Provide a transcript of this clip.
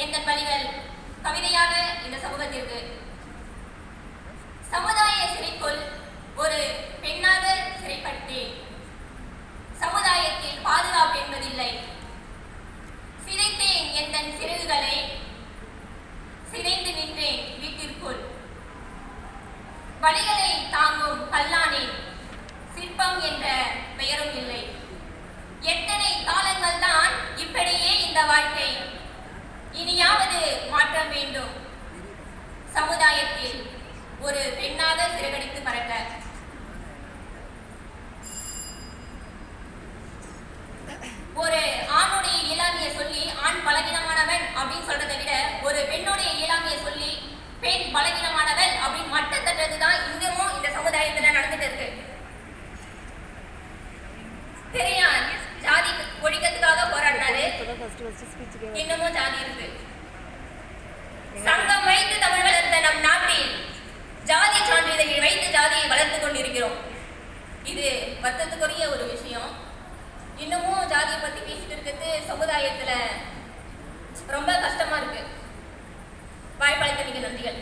எந்தன் வழிகள் கவிதையாக இந்த சமூகத்திற்கு. சமுதாய சிறைக்குள் ஒரு பெண்ணாக சிறைப்பட்டேன். சமுதாயத்தில் பாதுகாப்பு என்பதில்லை. சிதைத்தேன் எந்தன் சிறகுகளை, சிதைந்து நின்றேன் வீட்டிற்குள். வழிகளை தாங்கும் கல்லானேன், சிற்பம் என்ற பெயரும் இல்லை. எத்தனை காலங்கள் தான் இப்படியே இந்த வாழ்க்கை, இனியாவது மாற்றம் வேண்டும். சமுதாயத்தில் ஒரு பெண்ணாக சிறகடித்து பறக்க. ஒரு ஆணுடைய இயலாமையை சொல்லி ஆண் பலகீனமானவன் அப்படின்னு சொல்றதை விட ஒரு பெண்ணுடைய இயலாமையை சொல்லி பெண் பலகீனமானவள் அப்படின்னு மட்டத்தட்டதுதான் இன்னமும் இந்த சமுதாயத்துல நடந்துட்டு இருக்கு. பெரியார் ஜாதி ஒழிக்கிறதுக்காக போராடினாரு, இன்னமும் ஜாதி இருக்கு. சங்கம் வைத்து தமிழ் வளர்ந்த நம் நாட்டில் ஜாதி சான்றிதழை வைத்து ஜாதியை வளர்த்து கொண்டிருக்கிறோம். இது வருத்தத்துக்குரிய ஒரு விஷயம். இன்னமும் ஜாதியை பத்தி பேசிட்டு இருக்கிறது சமுதாயத்துல ரொம்ப கஷ்டமா இருக்கு. வாய்ப்பளித்தமைக்கு நன்றிகள்.